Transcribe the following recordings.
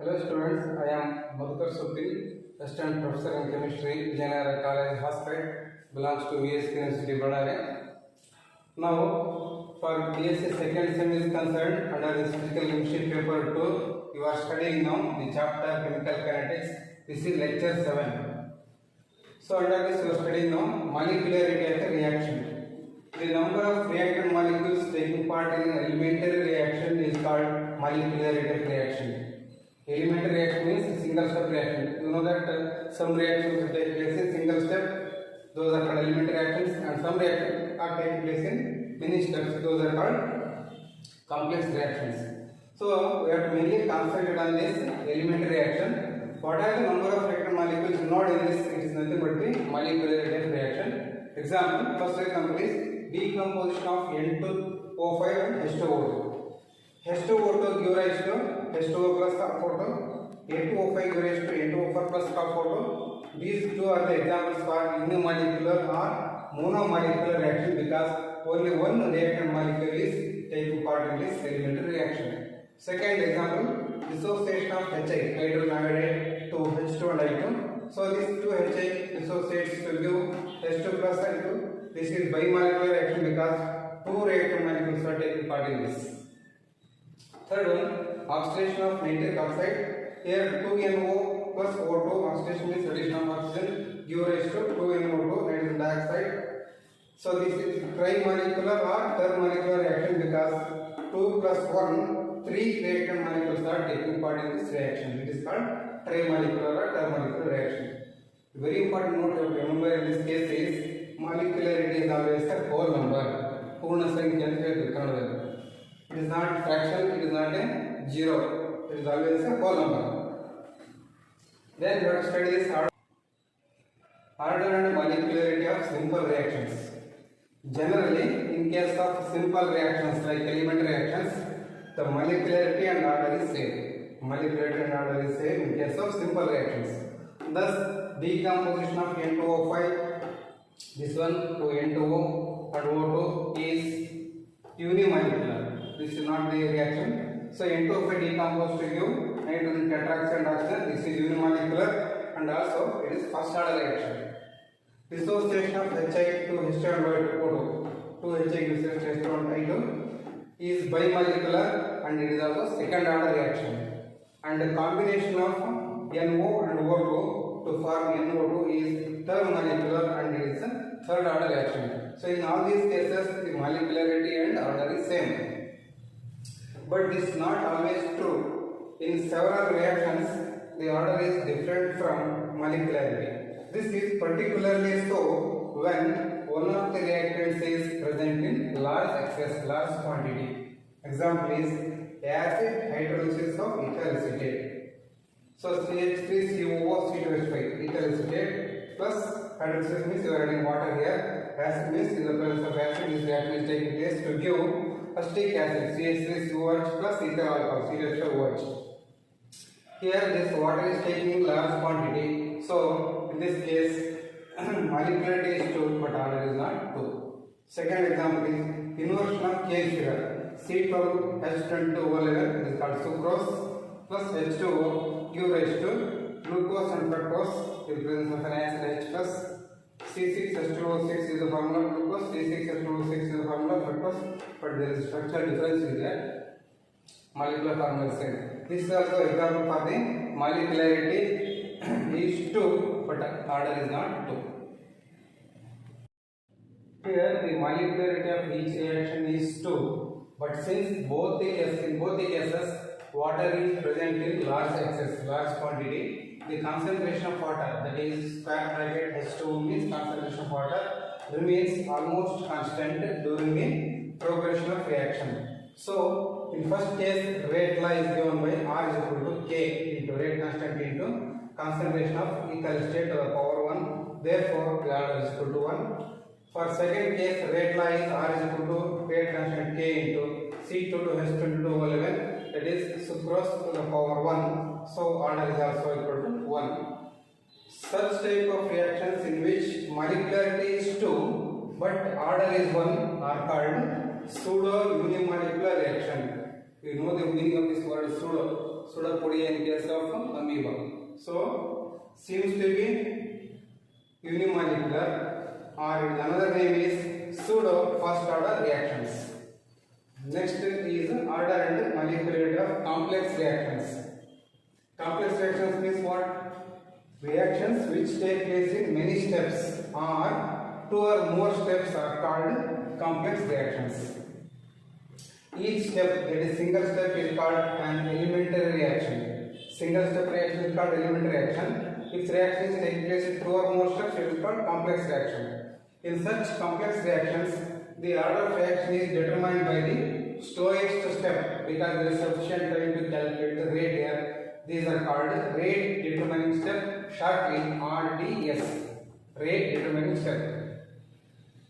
Hello students, I am Madhukar Supil, Assistant Professor in Chemistry, Vijayanagara College, Hospet, belongs to VSK University, Ballari. Now, for BSc second sem is concerned, under this physical chemistry paper 2, you are studying now the chapter Chemical Kinetics. This is lecture 7. So, under this you are studying now molecularity of a reaction. The number of reactant molecules taking part in an elementary reaction is called molecularity of reaction. Elementary reaction means single step reaction. You know that some reactions will take place in single step, those are called elementary reactions, and some reactions are taking place in many steps, those are called complex reactions. So we have to mainly concentrate on this elementary reaction. What are the number of reactant molecules? Not in this, it is nothing but the molecularity of reaction. Example, first example is decomposition of N2O5 and H2O2. H2O2 give rise to H2O plus photo, A2O5 give rise to N2O4 plus photo. These two are the examples for unimolecular or monomolecular reaction because only one reactant molecule is taking part in this elementary reaction. Second example, dissociation of HI, hydrogen iodide to H2 and I2. So these two HI dissociates to give H2 plus N2. This is bimolecular reaction because two reactant molecules are taking part in this. Third one, oxidation of nitric oxide. Here 2NO plus O2, oxidation means addition of oxygen, give rise to 2NO2, nitrogen dioxide. So this is trimolecular or termolecular reaction because 2 plus 1, 3 reactant molecules are taking part in this reaction. It is called trimolecular or termolecular reaction. Very important note you have to remember in this case is molecularity is always a whole number. Purna sankhya anta ಹೇಳ್ತಾರೆ. It is not fraction, it is not a zero, it is always a whole number. Then you have to study this order and molecularity of simple reactions. Generally, in case of simple reactions like elementary reactions, the molecularity and order is same. Molecularity and order is same in case of simple reactions. Thus, decomposition of N2O5, this one to N2O and O2 is unimolecular. This is not the reaction. So N2O5 decomposed to give nitrogen tetroxide and oxygen. This is unimolecular and also it is first order reaction. Dissociation of HI to H2 and O2. 2HI gives us H2 and I2 is bimolecular and it is also second order reaction. And the combination of NO and O2 to form NO2 is termolecular and it is a third order reaction. So in all these cases the molecularity and order is same. But this is not always true. In several reactions, the order is different from molecularity. This is particularly so when one of the reactants is present in large excess, large quantity. Example is acid hydrolysis of ethyl acetate. So CH3COO C2H5 ethyl acetate plus hydrolysis means you are adding water here. Acid means in the presence of acid this reaction is taking place to give acetic acid CH3COOH plus ethyl alcohol CH5OH. Here this water is taking in large quantity. So in this case molecularity is 2 but order is not 2. Second example is inversion of cane sugar. C12H22O11 is called sucrose plus H2O give rise to glucose and fructose in presence of an acid H plus. C6H12O6 is the formula of glucose, C6H12O6 is the formula of fructose, but there is structural difference in that molecular formula same. This is also example for the molecularity is 2 but order is not 2. Here the molecularity of each reaction is 2, but since in both the cases water is present in large excess, large quantity, the concentration of water, that is square bracket H2 means concentration of water, remains almost constant during the progression of reaction. So in first case rate law is given by R is equal to K into rate constant into concentration of ethyl acetate to the power 1. Therefore the order is equal to 1. For second case rate law is R is equal to rate constant K into C2 to H22O11, that is sucrose to the power 1. So order is also equal to 1. Such type of reactions in which molecularity is 2 but order is 1 are called pseudo unimolecular reaction. You know the meaning of this word pseudo. Pseudopodia in case of amoeba. So seems to be unimolecular, or another name is pseudo first order reactions. Next is order and molecularity of complex reactions. Complex reactions means what? Reactions which take place in many steps or two or more steps are called complex reactions. Each step, that is single step, is called an elementary reaction. Single step reaction is called elementary reaction. If reaction is taking place in two or more steps, it is called complex reaction. In such complex reactions, the order of reaction is determined by the slowest step because there is sufficient time to calculate the rate here. These are called rate determining step, shortly RDS. Rate determining step.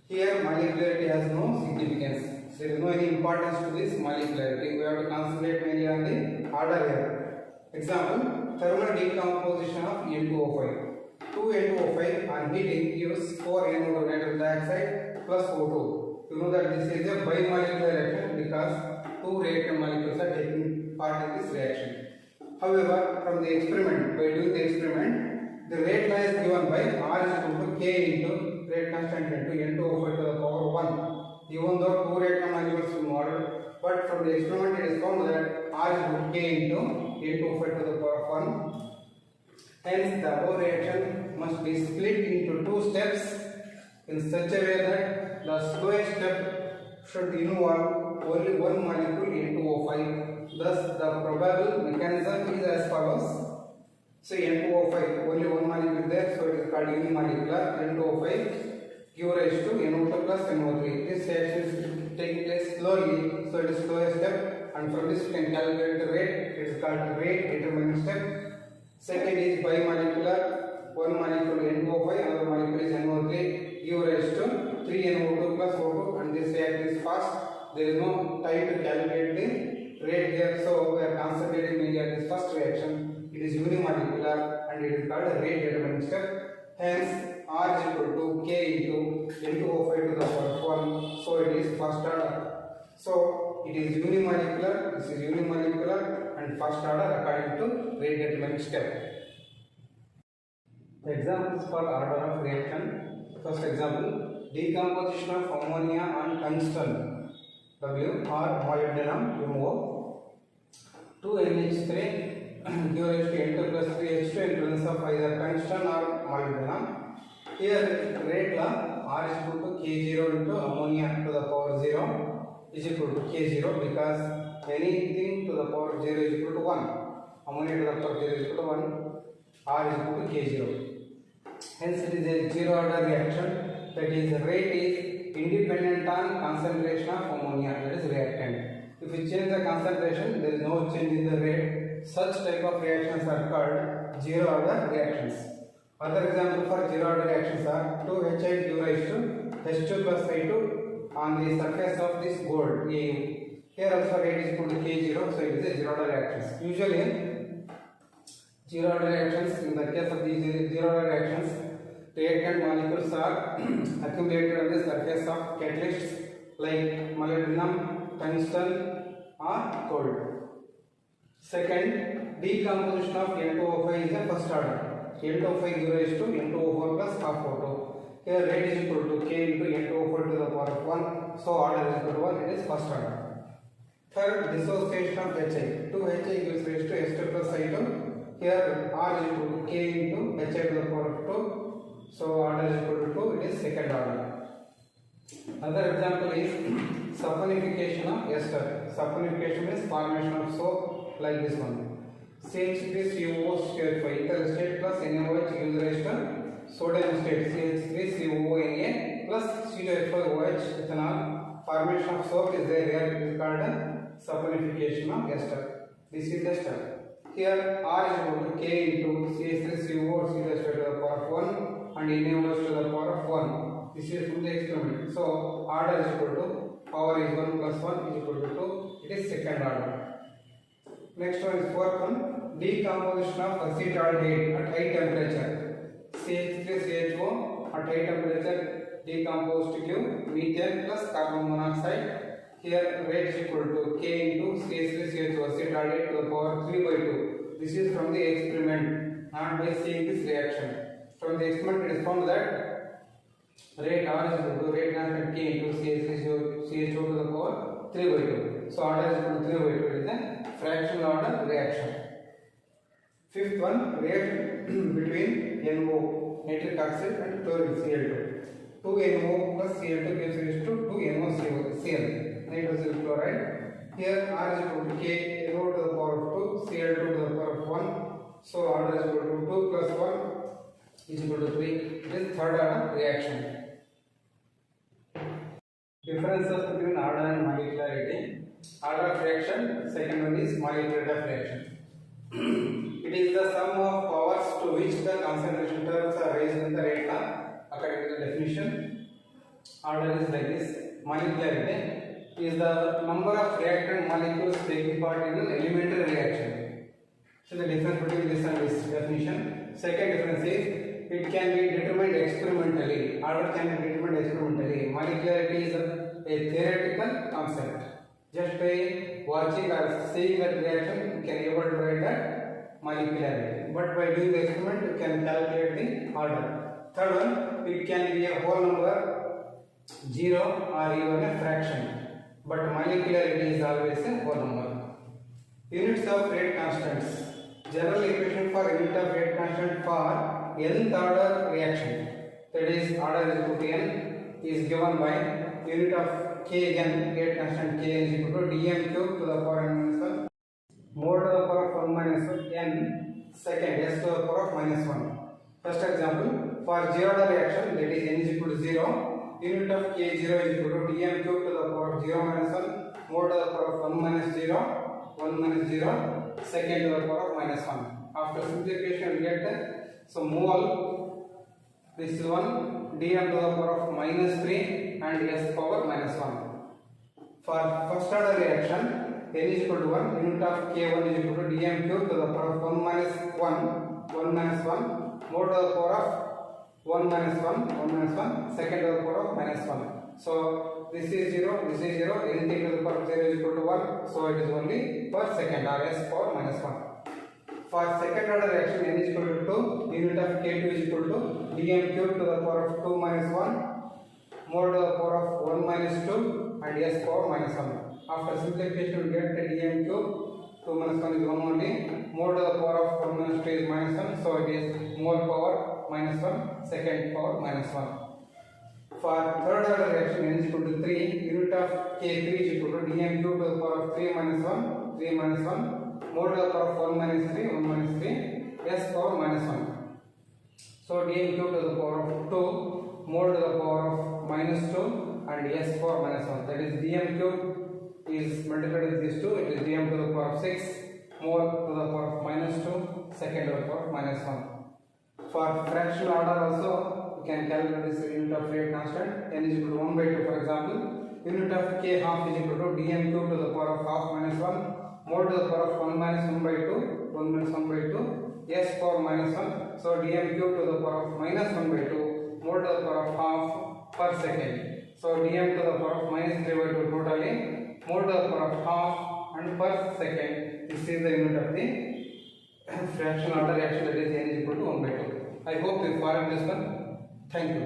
Here molecularity has no significance. There is no any importance to this molecularity. We have to concentrate mainly on the order here. Example, thermal decomposition of N2O5. 2N2O5 on heating gives 4NO2 nitrogen dioxide plus O2. You know that this is a bimolecular reaction because two reactant molecules are taking part in this reaction. However, from the experiment, by doing the experiment, the rate law is given by R is equal to K into rate constant into N2O5 to the power 1. Even though two reactant molecules are modeled, but from the experiment it is found that R is equal to K into N2O5 to the power 1. Hence, the above reaction must be split into two steps in such a way that the slowest step should involve only one molecule N2O5. Thus, the probable mechanism is as follows. So, N2O5, only one molecule is there, so it is called unimolecular. N2O5 give rise to NO2 plus NO3. This reaction is taking place slowly, so it is slowest step, and from this we can calculate the rate. It is called rate determining step. Second is bimolecular. One molecule N2O5, another molecule is NO3. Give rise to 3NO2 plus O2, and this reaction is fast. There is no time to calculate the rate here, so we are concentrating mainly on this first reaction. It is unimolecular and it is called a rate determining step. Hence, R is equal to K into N2O5 to the power 1, so it is first order. So it is unimolecular, this is unimolecular and first order according to rate determining step. Examples for order of reaction. First example, decomposition of ammonia on tungsten W or molybdenum MO. 2NH3 give rise to N2 plus 3H2 in presence of either tungsten or molybdenum. Here rate law R is equal to K0 into ammonia to the power 0 is equal to K0 because anything to the power 0 is equal to 1. Ammonia to the power 0 is equal to 1. R is equal to K0. Hence it is a zero order reaction, that is rate is independent on concentration of ammonia, that is reactant. If we change the concentration, there is no change in the rate. Such type of reactions are called zero order reactions. Other example for zero order reactions are 2HI give rise to H2 plus I2 on the surface of this gold AU. Here also rate is equal to K0, so it is a zero order reactions. Usually zero order reactions, in the case of these zero order reactions, reactant molecules are accumulated on the surface of catalysts like molybdenum, tungsten or gold. Second, decomposition of N2O5 is the first order. N2O5 give rise to N2O4 plus half O2. Here rate is equal to K into N2O4 to the power of 1, so order is equal to 1, it is first order. Third, dissociation of HI. 2HI gives rise to H2 plus I2. Here R is equal to K into HI to the power of 2, so order is equal to 2, it is second order. Other example is saponification of ester. Saponification is formation of soap like this one. CH3COO state 5 ethyl state plus NaOH gives rise to sodium state CH3COONA plus C2H5OH ethanol. Formation of soap is there, here it is called saponification of ester. This is the step. Here R is equal to K into CH3CO C to the power of 1 and NaOH to the power of 1. This is from the experiment. So order is equal to power is 1 plus 1 is equal to 2. It is second order. Next one is fourth one, decomposition of acetaldehyde at high temperature. CH3CHO at high temperature decomposed to give methane plus carbon monoxide. Here rate is equal to K into CH3CH2 acetaldehyde to the power 3 by 2. This is from the experiment, not by seeing this reaction. From the experiment it is found that rate R is equal to rate constant K into CH2 to the power 3 by 2. So order is equal to 3 by 2 is a fractional order reaction. Fifth one, reaction between NO, nitric oxide, and chlorine Cl2. 2NO plus Cl2 gives rise to 2NoCl, nitrosyl chloride. Here R is equal to K, NO to the power of 2, Cl2 to the power of 1. So order is equal to 2 plus 1 is equal to 3. This is third order reaction. Differences between order and molecularity. Order of reaction, second one is molecularity of reaction. It is the sum of powers to which the concentration terms are raised in the rate law. According to the definition, order is like this. Molecularity is the number of reactant molecules taking part in an elementary reaction. So the difference between this and this definition. Second difference is it can be determined experimentally. Order can be determined experimentally. Molecularity is a theoretical concept. Just by watching or seeing that reaction, you can able to write that molecularity. But by doing the experiment, you can calculate the order. Third one, it can be a whole number, 0 or even a fraction. But molecularity is always a whole number. Units of rate constants. General equation for unit of rate constant for nth order reaction, that is order is equal to n, is given by unit of K, again rate constant K is equal to dm cube to the power n minus 1 mole to the power of 1 minus 1 n second s to the power of minus 1. First example, for zero order reaction, that is n is equal to 0, unit of K0 is equal to dm cube to the power of 0 minus 1 mole to the power of 1 minus 0 second to the power of minus 1. After simplification we get so mole, this is 1, dm to the power of minus 3 and s power minus 1. For first order reaction, n is equal to 1, unit of K1 is equal to dm cube to the power of 1 minus 1 mole to the power of 1 minus 1 second to the power of minus 1. So this is 0, anything to the power of 0 is equal to 1, so it is only per second or s power minus 1. For second order reaction, n is equal to 2, unit of K2 is equal to dm cube to the power of 2 minus 1 mole to the power of 1 minus 2 and s power minus 1. After simplification we get the dm cube, 2 minus 1 is 1 only, mole to the power of 1 minus 2 is minus 1, so it is mole power minus 1, second power minus 1. For third order reaction, n is equal to 3, unit of K3 is equal to dm cube to the power of 3 minus 1 mole to the power of 1 minus 3 s power minus 1. So dm cube to the power of 2 mole to the power of minus 2 and s power minus 1, that is dm cube is multiplied with these 2, it is dm to the power of 6 mole to the power of minus 2 second to the power of minus 1. For fractional order also you can calculate this unit of rate constant, n is equal to 1 by 2. For example, unit of K half is equal to dm cube to the power of half minus 1 mole to the power of 1 minus 1 by 2 s power minus 1, so dm cube to the power of minus 1 by 2 mole to the power of half per second, so dm to the power of minus 3 by 2 totally mole to the power of half and per second. This is the unit of the fractional order reaction, that is n is equal to 1 by 2. I hope you followed this one. Thank you.